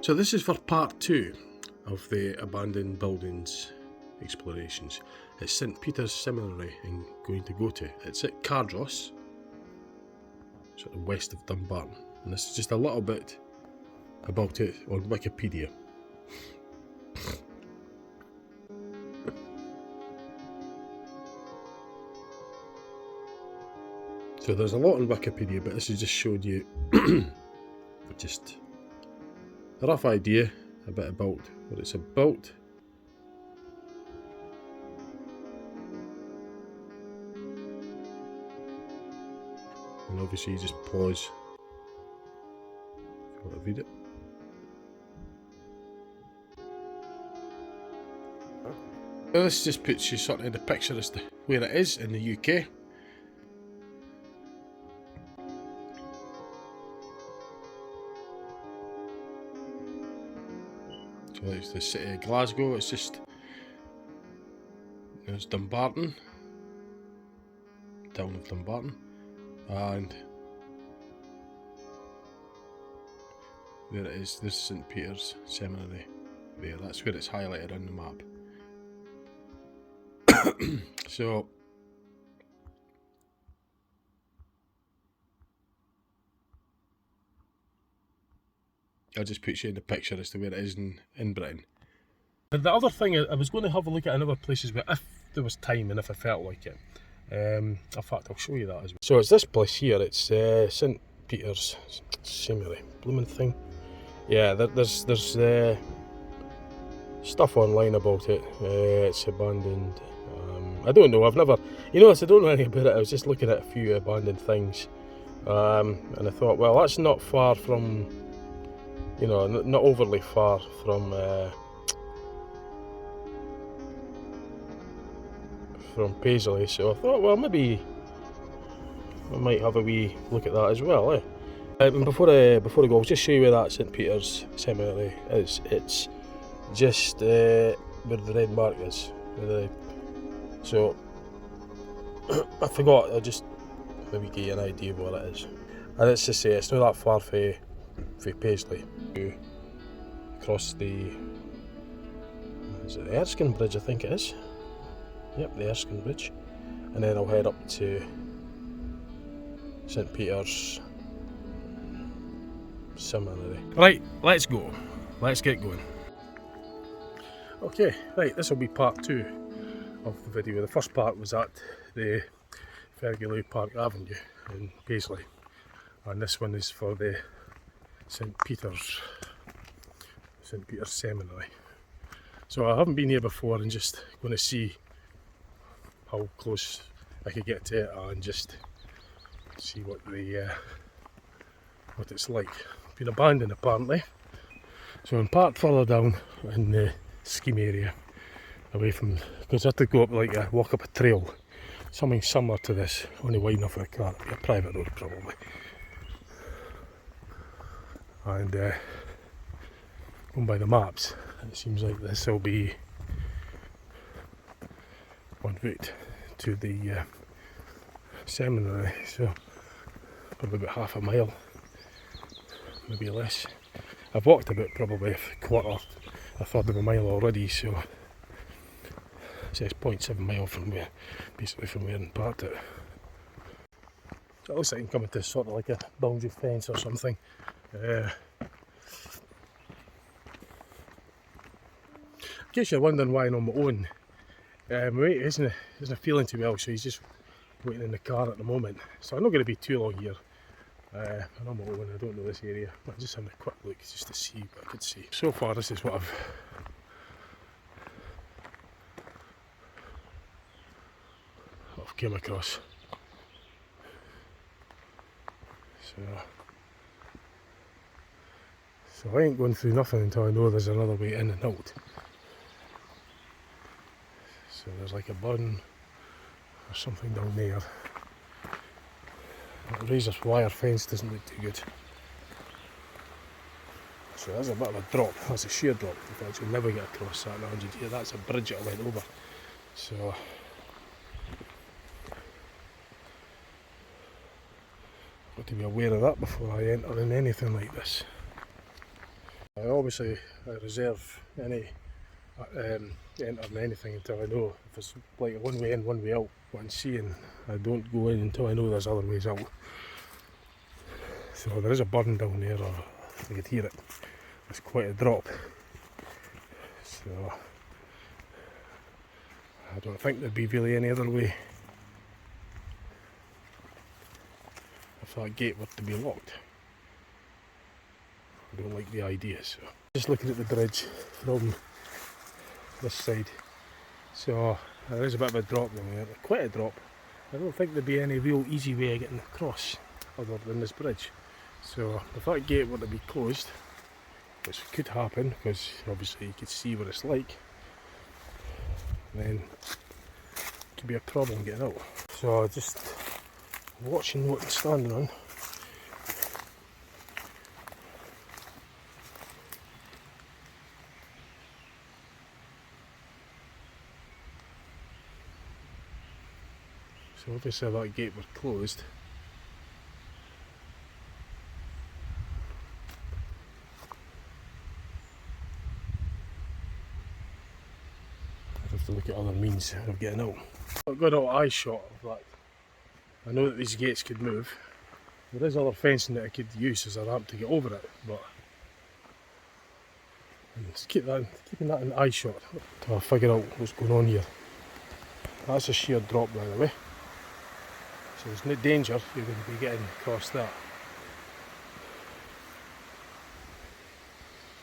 So this is for part 2 of the abandoned buildings explorations. It's St Peters Seminary I'm going to go to. It's at Cardross, sort of west of Dumbarton, and this is just a little bit about it on Wikipedia. So there's a lot on Wikipedia, but this is just showing you just a rough idea a bit about what it's about. And obviously you just pause if you want to read it. Well, this just puts you sort of in the picture as to where it is in the UK. So it's the city of Glasgow, it's just, there's Dumbarton, town of Dumbarton, and there it is, this is St Peters Seminary there, that's where it's highlighted on the map. So that just puts you in the picture as to where it is in Britain. And the other thing, I was going to have a look at other places, but if there was time and if I felt like it, in fact I'll show you that as well. So it's this place here, it's St Peters Seminary, blooming thing. Yeah, there's stuff online about it. It's abandoned. I don't know, I've never, I don't know anything about it. I was just looking at a few abandoned things, and I thought, well, that's not far from, not overly far from Paisley, so I thought, well, maybe I might have a wee look at that as well, eh? And before I go, I'll just show you where that St Peters Seminary is. It's just where the red mark is. So I forgot, I'll just maybe give you an idea of what it is. And it's to say, it's not that far from Paisley. You cross is it the Erskine Bridge, I think it is. Yep, the Erskine Bridge. And then I'll head up to St Peters Seminary. Right, let's go. Let's get going. Okay, right, this will be part 2 of the video. The first part was at the Fergaloo Park Avenue in Paisley, and this one is for the St Peters Seminary. So I haven't been here before, and just going to see how close I could get to it and just see what it's like. Been abandoned apparently. So I'm parked further down in the scheme area, away from, because I have to go up walk up a trail, something similar to this, only wide enough for a car. It'll be a private road probably. And going by the maps, it seems like this will be one route to the seminary, so probably about half a mile, maybe less. I've walked about probably a third of a mile already, so it says 0.7 mile from where, basically from where I parked it. So it looks like I'm coming to sort of like a boundary fence or something. In case you're wondering why I'm on my own, my mate isn't feeling too well, so he's just waiting in the car at the moment. So I'm not going to be too long here. I'm on my own, I don't know this area. I'm just having a quick look just to see what I could see. So far this is what I've came across. So I ain't going through nothing until I know there's another way in and out. So there's like a button or something down there. That razor wire fence doesn't look too good. So that's a bit of a drop, that's a sheer drop. In fact, you'll never get across that in 100 years. That's a bridge that I went over. So I've got to be aware of that before I enter in anything like this. Obviously I reserve any entering anything until I know if it's like one way in, one way out. What I'm seeing, I don't go in until I know there's other ways out. So there is a burn down there, or you could hear it. It's quite a drop. So I don't think there'd be really any other way if that gate were to be locked. I don't like the idea. So just looking at the bridge from this side. So there is a bit of a drop down there, quite a drop. I don't think there'd be any real easy way of getting across other than this bridge. So if that gate were to be closed, which could happen because obviously you could see what it's like, then it could be a problem getting out. So just watching what it's standing on. So obviously if that gate were closed, I'd have to look at other means of getting out. I've got an eye shot of that. I know that these gates could move. There is other fencing that I could use as a ramp to get over it, but just keeping that in eye shot to figure out what's going on here. That's a sheer drop, by the way. So there's no danger you're going to be getting across that.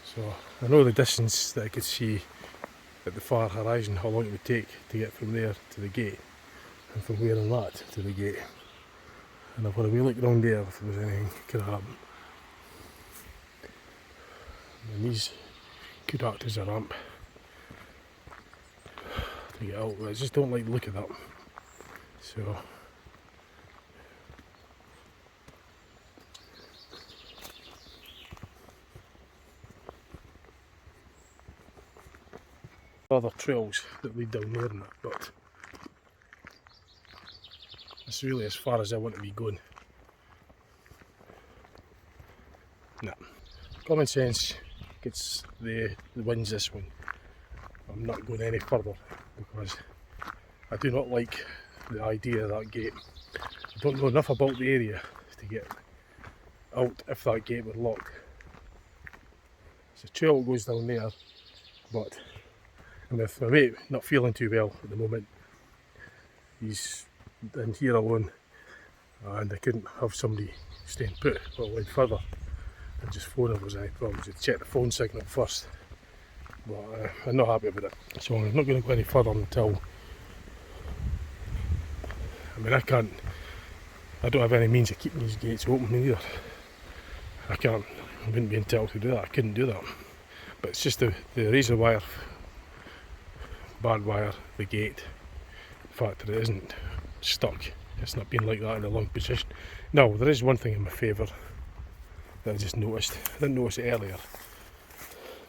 So I know the distance that I could see at the far horizon, how long it would take to get from there to the gate, and from where I'm at to the gate. And I've got a wee look round there if there was anything that could happen. And these could act as a ramp to get out. I just don't like the look of that. So other trails that lead down there and that, but that's really as far as I want to be going. Nah. Common sense gets the wins this one. I'm not going any further because I do not like the idea of that gate. I don't know enough about the area to get out if that gate were locked. There's a trail that goes down there, but with my mate not feeling too well at the moment, he's in here alone, and I couldn't have somebody staying put a little further and just phone if there was any problems. I'd check the phone signal first, but I'm not happy about it. So I'm not going to go any further until, I don't have any means of keeping these gates open either. I wouldn't be entitled to do that, I couldn't do that. But it's just the razor wire, barbed wire, the gate, the fact that it isn't stuck. It's not been like that in a long position. Now, there is one thing in my favour that I just noticed. I didn't notice it earlier.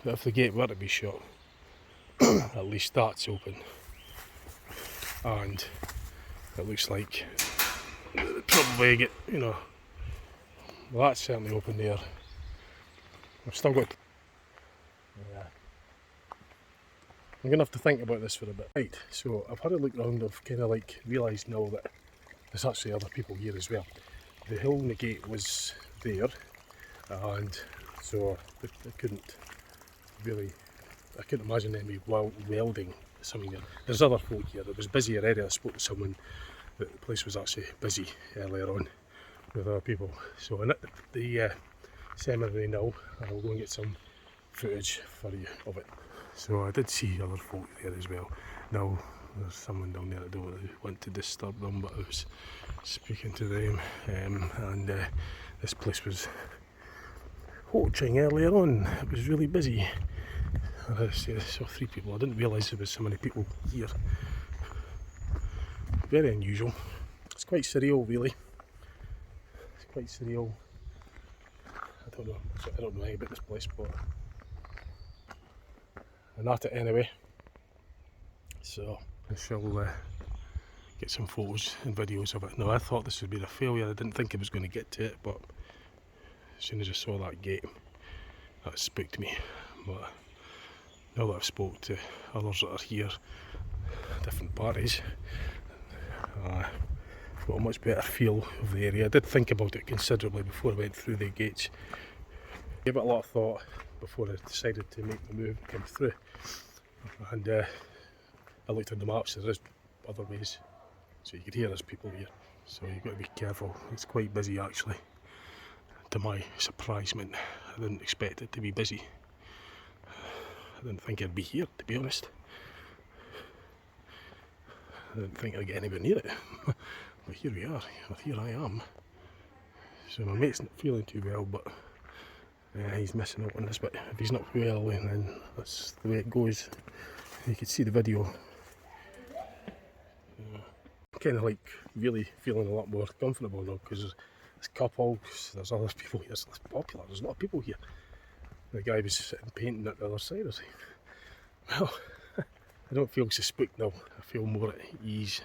That if the gate were to be shut, at least that's open. And it looks like probably get, well, that's certainly open there. I've still got. I'm going to have to think about this for a bit. Right, so I've had a look around, I've kind of like realised now that there's actually other people here as well. The hill and the gate was there, and so I couldn't imagine any welding something there. There's other folk here, it was busy already. I spoke to someone that the place was actually busy earlier on with other people. So I'm at the seminary now, and I'll go and get some footage for you of it. So I did see other folk there as well. Now there's someone down there, I don't really want to disturb them, but I was speaking to them, and this place was watching earlier on. It was really busy. I saw 3 people. I didn't realise there was so many people here. Very unusual. It's quite surreal, really. It's quite surreal. I don't know anything about this place, but I'm at it anyway. So I shall get some photos and videos of it. Now, I thought this would be a failure. I didn't think I was going to get to it, but as soon as I saw that gate, that spooked me. But now that I've spoke to others that are here, different parties, I've got a much better feel of the area. I did think about it considerably before I went through the gates. Gave it a lot of thought before I decided to make the move and come through. And I looked at the maps, there is other ways. So you can hear there's people here. So you've got to be careful. It's quite busy actually. To my surprisement, I didn't expect it to be busy. I didn't think I'd be here, to be honest. I didn't think I'd get anywhere near it. But here we are, here I am. So my mate's not feeling too well, but he's missing out on this bit. If he's not well, then that's the way it goes. You can see the video. I'm kind of like really feeling a lot more comfortable now because there's couples, there's other people here. It's popular, there's a lot of people here. The guy was sitting painting at the other side. I was like, well, I don't feel so spooked now. I feel more at ease.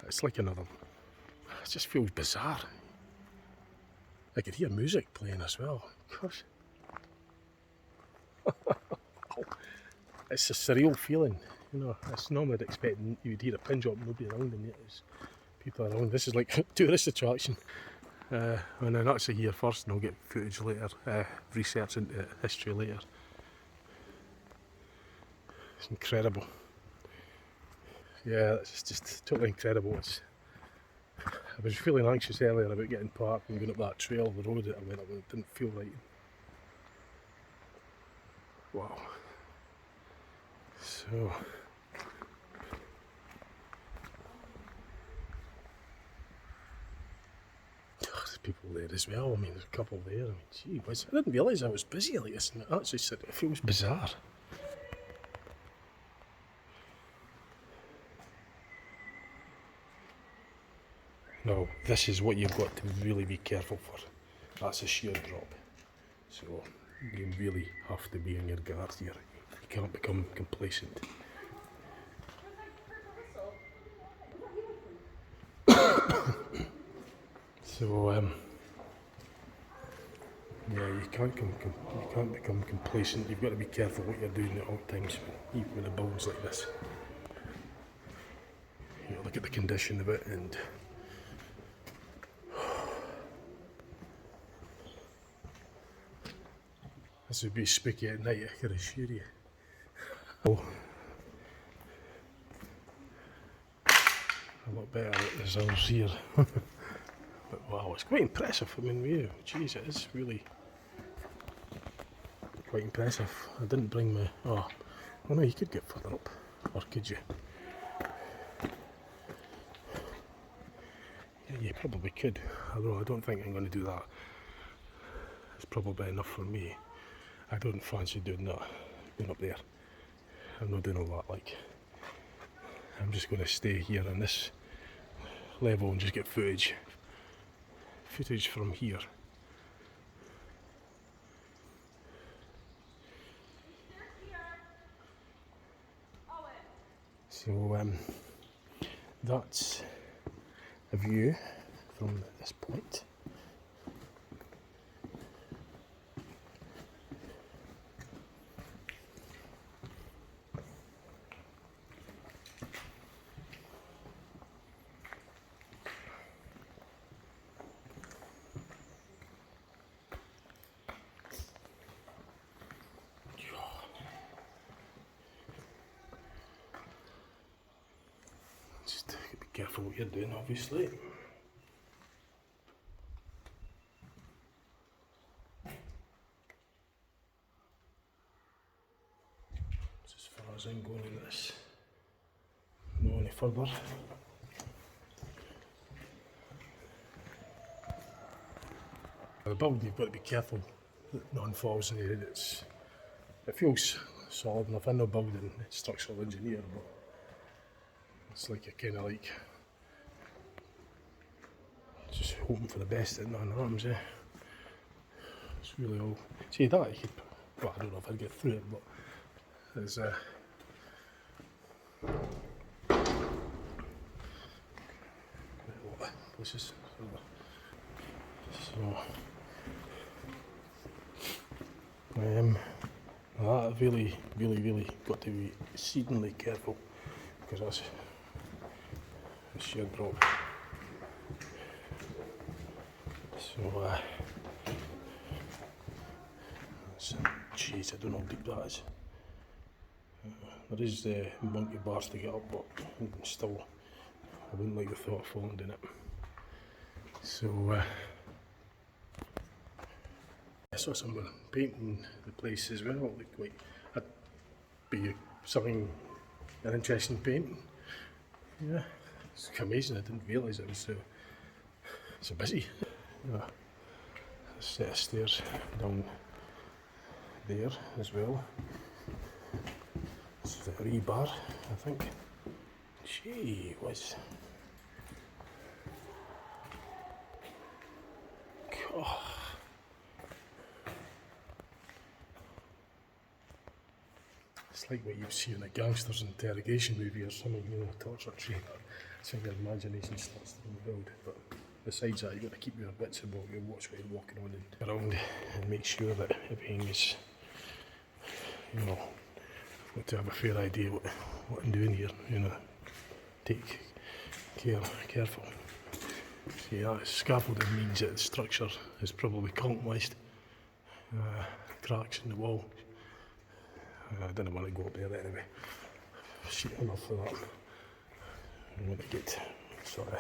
It's like another, it just feels bizarre. I could hear music playing as well. Gosh. It's a surreal feeling. You know, it's normally I'd expect you would hear a pin drop, nobody around, and yet there's people around. This is like a tourist attraction. And I'm actually here first and I'll get footage later, research into history later. It's incredible. Yeah, it's just totally incredible. I was feeling anxious earlier about getting parked and going up that trail, the road that I went up and it didn't feel right. Wow. So, there's people there as well. I mean, there's a couple there. I mean, gee whiz, I didn't realise I was busy like this, and it actually said it feels bizarre. Now, this is what you've got to really be careful for. That's a sheer drop. So, you really have to be on your guard here. You can't become complacent. So, yeah, you can't become complacent. You've got to be careful what you're doing at all times, even with a buildings like this. You know, look at the condition of it, and this would be spooky at night, I can assure you. Oh, a lot better than there's others here. But wow, it's quite impressive. I mean, geez, it is really quite impressive. I didn't bring my, oh no, you could get further up, or could you? Yeah, you probably could, although I don't think I'm going to do that. It's probably enough for me. I don't fancy doing that, going up there. I'm not doing all that, like. I'm just going to stay here on this level and just get footage from here. So that's a view from this point. Just be careful what you're doing, obviously. As far as I'm going in this, no any further. The building, you've got to be careful that none falls in it. It feels solid enough. I'm no building structural engineer, but it's like a kind of like just hoping for the best that none harms, eh? It's really all. See that you could, well, I don't know if I'd get through it, but there's a lot of places. So I've really got to be exceedingly careful because that's a sheer drop. So, jeez, I don't know how deep that is. There is monkey bars to get up, but still, I wouldn't like the thought of falling down it. So, I saw someone painting the place as well. It looked like that'd be something, an interesting painting. Yeah, it's amazing. I didn't realise it was so busy. Yeah, a set of stairs down there as well. It's the rebar, I think. Gee whiz. Oh. It's like what you see in a gangster's interrogation movie or something, you know, torture chamber. It's like your imagination starts to build. But besides that, you've got to keep your wits about you, watch what you're walking on and around, and make sure that everything is, you know, I've got to have a fair idea what I'm doing here, you know. Take careful. See, that scaffolding means that the structure is probably compromised. Cracks in the wall. I didn't want to go up there anyway. Shit enough of that. I'm going to get sort of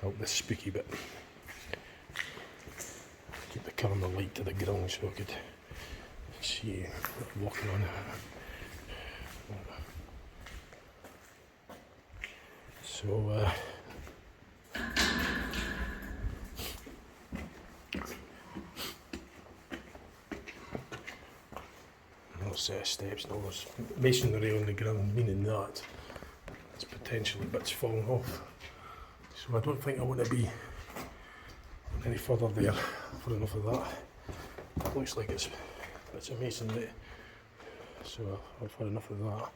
out this spooky bit. Keep the camera light to the ground so I could see what I'm walking on. So, another set of steps, and there's masonry on the ground, meaning that it's potentially bits falling off. So I don't think I want to be any further there for enough of that. It looks like it's a masonry, so I've had enough of that.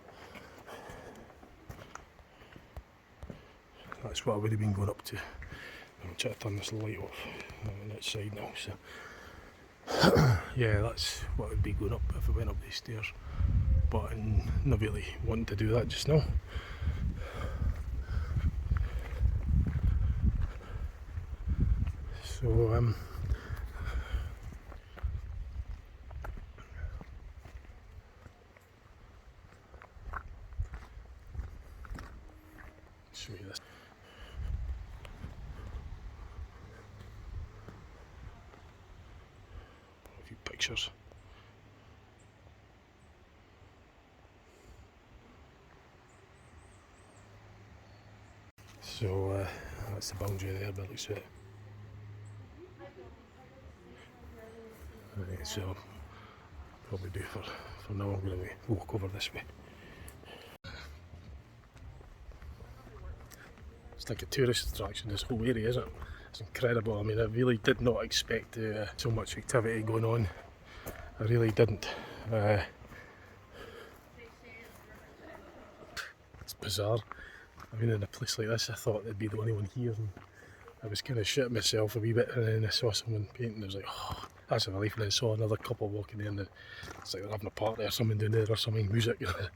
That's what I would have been going up to. I'll try to turn this light off on that side now. So yeah, that's what I would be going up if I went up these stairs. But I'm not really wanting to do that just now. So show you this. A few pictures. So that's the boundary there, but it looks at it. Right, so probably do for now. I'm going to walk over this way. It's like a tourist attraction, this whole area, isn't it? It's incredible. I mean, I really did not expect so much activity going on. I really didn't. It's bizarre. I mean, in a place like this, I thought there'd be the only one here, and I was kind of shitting myself a wee bit, and then I saw someone painting. I was like, oh, that's a relief. And then I saw another couple walking in, and it's like they're having a party or something down there, or something, music. I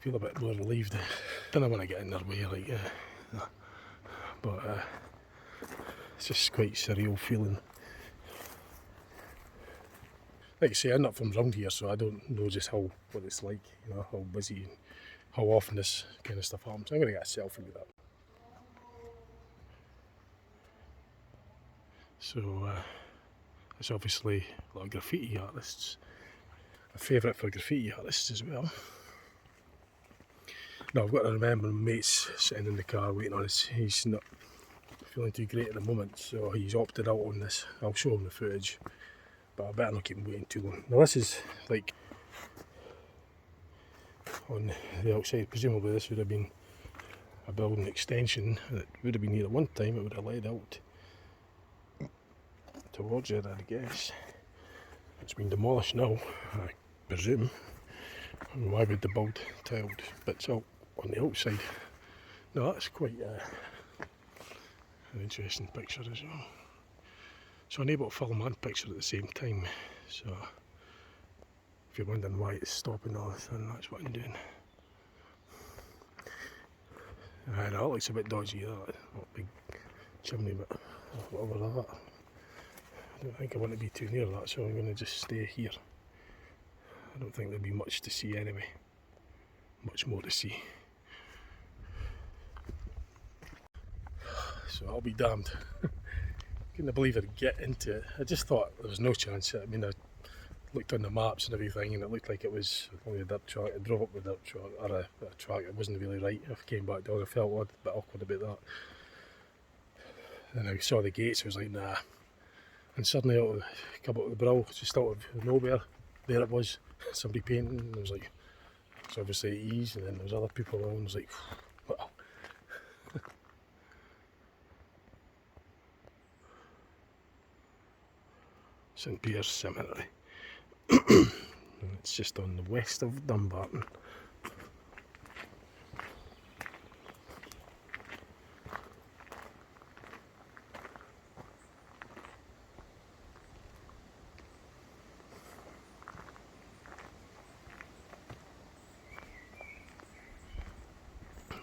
feel a bit more relieved. Didn't want to get in their way, like, but it's just quite surreal feeling. Like I say, I'm not from round here, so I don't know just what it's like, you know, how busy and how often this kind of stuff happens. I'm going to get a selfie with that. So it's obviously a lot of graffiti artists. A favourite for graffiti artists as well. Now I've got to remember my mate's sitting in the car waiting on us. He's not feeling too great at the moment, so he's opted out on this. I'll show him the footage, but I better not keep him waiting too long. Now this is like on the outside. Presumably this would have been a building extension. It would have been here at one time. It would have led out towards it, I guess. It's been demolished now, I presume. Why would the build tiled bits out on the outside? No, that's quite an interesting picture as well. So I'm able to film and picture at the same time. So if you're wondering why it's stopping all the time, that's what I'm doing. I know it looks a bit dodgy, that big chimney, but whatever that. I don't think I want to be too near that, so I'm going to just stay here. I don't think there'll be much to see anyway. Much more to see. So I'll be damned. Couldn't believe I'd get into it. I just thought there was no chance. I mean, I looked on the maps and everything, and it looked like it was only a dirt track. I drove up the dirt track, or a track that wasn't really right. I came back down, I felt a bit awkward about that. And I saw the gates, I was like, nah. And suddenly, come out of the brill, just out of nowhere, there it was, somebody painting. And I was like, it's obviously at ease, and then there was other people around. I was like, well. St Peters Seminary. It's just on the west of Dumbarton.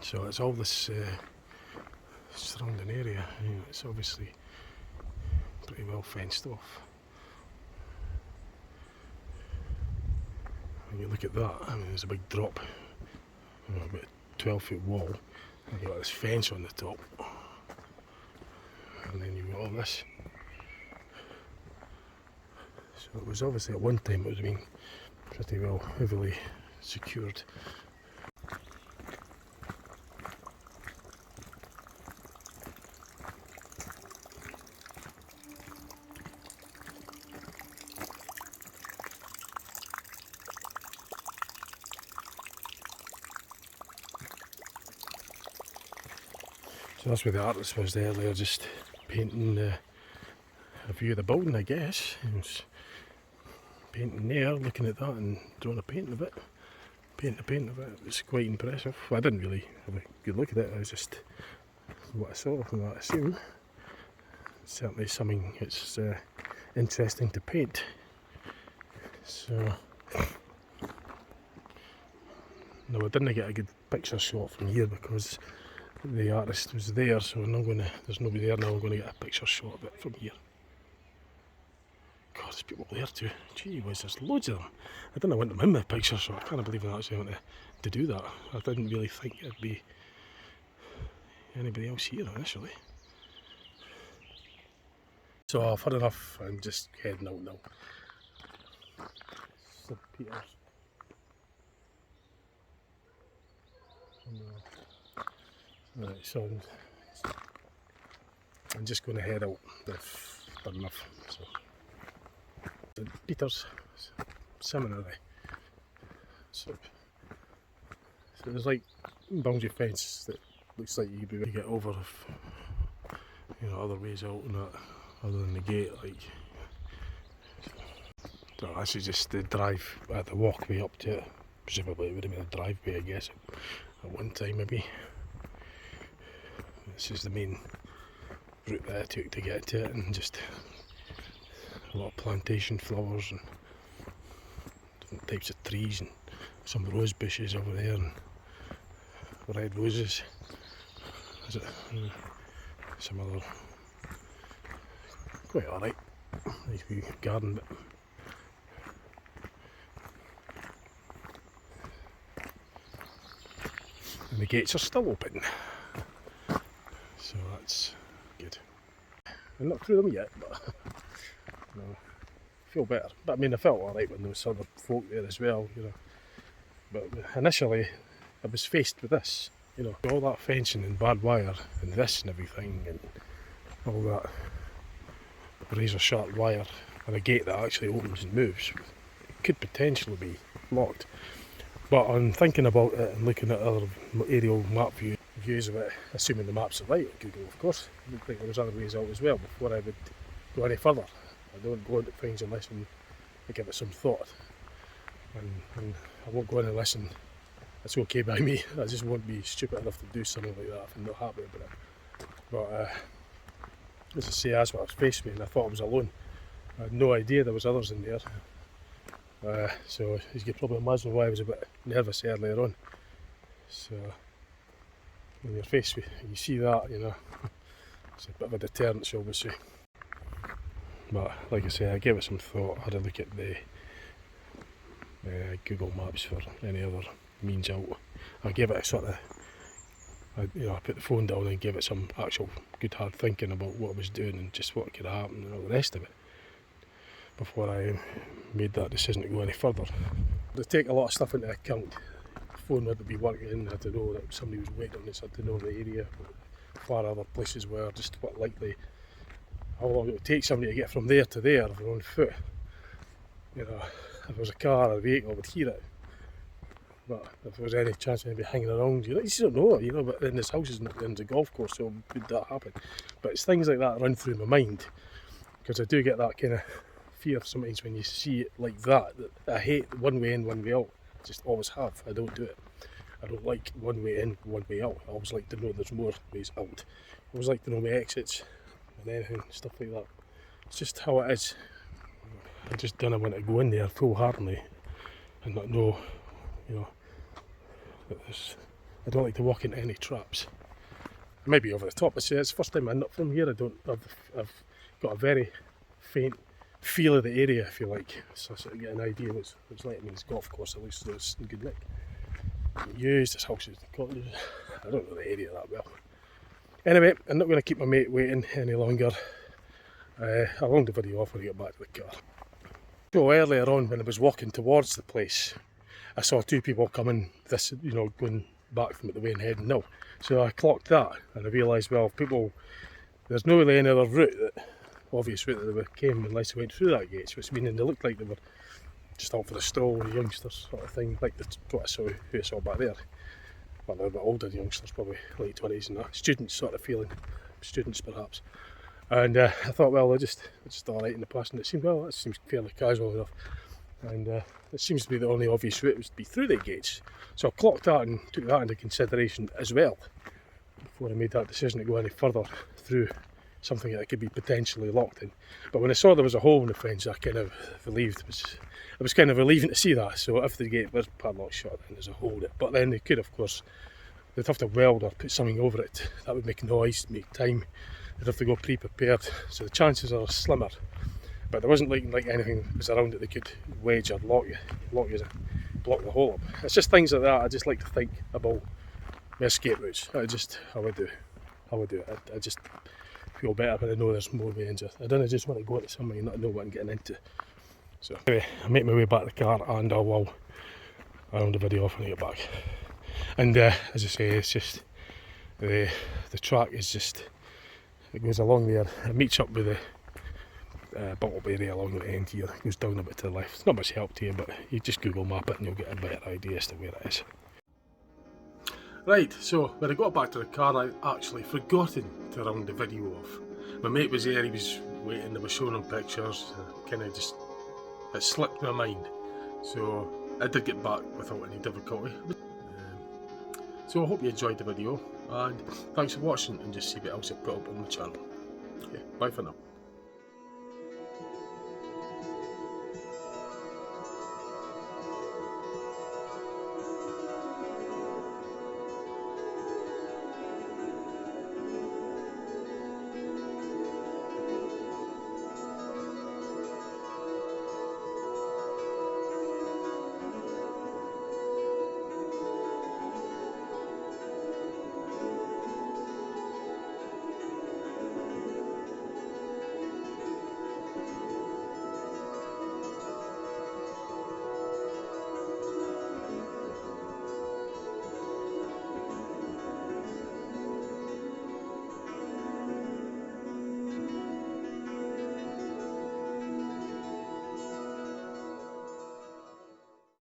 So it's all this surrounding area. It's obviously pretty well fenced off. When you look at that, I mean, there's a big drop, about a 12-foot wall, and you've got this fence on the top, and then you've got all this. So it was obviously at one time it was being pretty well heavily secured. So that's where the artist was there. They're just painting a view of the building, I guess. He was painting there, looking at that and drawing a paint of it. Paint of it. It was quite impressive. Well, I didn't really have a good look at it. I was just what I saw from what I seen. It's certainly something that's interesting to paint. So no, I didn't get a good picture shot from here because the artist was there, so there's nobody there now. I'm going to get a picture shot of it from here. God, there's people there too. Gee whiz, there's loads of them. I didn't want them in my picture shot. I can't believe I actually wanted to do that. I didn't really think it'd be anybody else here initially. So far enough, I'm just heading out now. St Peters. Right, so I'm just going to head out. If done enough. So, St Peters Seminary. So there's like boundary fence that looks like you'd be able to get over if other ways out and that, other than the gate. Like, so this is just the drive, the walkway up to it. Presumably it would have been a driveway, I guess, at one time maybe. This is the main route that I took to get to it, and just a lot of plantation flowers and different types of trees and some rose bushes over there and red roses. Some other quite alright, nice wee garden bit. And the gates are still open. So that's good. I'm not through them yet, but I feel better. But I mean, I felt alright when there was other folk there as well, But initially, I was faced with this, all that fencing and barbed wire and this and everything and all that razor sharp wire and a gate that actually opens and moves. It could potentially be locked. But on thinking about it and looking at other aerial map views of it, assuming the maps are right on Google, of course, I don't think there was other ways out as well before I would go any further. I don't go into things unless I give it some thought, and I won't go in unless it's okay by me. I just won't be stupid enough to do something like that if I'm not happy about it. But as I say, that's what was facing me, and I thought I was alone. I had no idea there was others in there. So as you can probably imagine why I was a bit nervous earlier on. So in your face, you see that, you know, it's a bit of a deterrent, shall we say. But like I say, I gave it some thought, had a look at the Google Maps for any other means out. I gave it a sort of, I put the phone down and gave it some actual good hard thinking about what I was doing and just what could happen and all the rest of it before I made that decision to go any further. To take a lot of stuff into account. The phone wouldn't be working, I had to know that somebody was waiting on us, I had to know the area, how far other places were, just what likely, how long it would take somebody to get from there to there if they're on foot. You know, if it was a car or a vehicle, I would hear it. But if there was any chance of anybody hanging around, you just don't know, but then this house isn't in the golf course, so would that happen? But it's things like that run through my mind, because I do get that kind of fear sometimes when you see it like that I hate one way in, one way out. I just always have. I don't do it. I don't like one way in, one way out. I always like to know there's more ways out. I always like to know my exits and anything, stuff like that. It's just how it is. I just don't want to go in there full-heartedly and not know, I don't like to walk into any traps. Maybe over the top. I say it's the first time I'm not from here. I've got a very faint feel of the area, if you like, so I sort of get an idea of what it's like. I mean, it's golf course, at least it's in good nick. Used, this house is cottage. I don't know the area that well. Anyway, I'm not going to keep my mate waiting any longer. I'll round the video off when I get back to the car. So earlier on, when I was walking towards the place, I saw two people coming going back from the way and heading now. So I clocked that and I realised, well, there's no really any other obvious route that they came unless they went through that gate, which meaning they looked like they were just out for a stroll, youngsters sort of thing, like who I saw back there. Well, they're a bit older youngsters, probably late 20s and that, students sort of feeling, students perhaps. And I thought, well, they're just alright in the past, and it seemed, well, that seems fairly casual enough. And it seems to be the only obvious route was to be through the gates. So I clocked that and took that into consideration as well before I made that decision to go any further through something that could be potentially locked in. But when I saw there was a hole in the fence, I kind of relieved. It was kind of relieving to see that. So if the gate was padlocked shut, then there's a hole in it. But then they could, of course, they'd have to weld or put something over it. That would make noise, make time. They'd have to go pre-prepared. So the chances are slimmer. But there wasn't like anything was around it they could wedge or block the hole up. It's just things like that. I just like to think about my escape routes. How I do it. I just feel better when I know there's more ways. I don't just want to go into something and not know what I'm getting into. So anyway, I make my way back to the car and I will round the video off when I get back. And as I say, it's just the track is just, it goes along there. It meets up with the bottle area along the end here. It goes down a bit to the left. It's not much help to you, but you just Google map it and you'll get a better idea as to where it is. Right, so when I got back to the car, I'd actually forgotten to round the video off. My mate was there, he was waiting, I was showing him pictures, it slipped my mind. So I did get back without any difficulty. So I hope you enjoyed the video, and thanks for watching, and just see what else I put up on my channel. Okay, bye for now.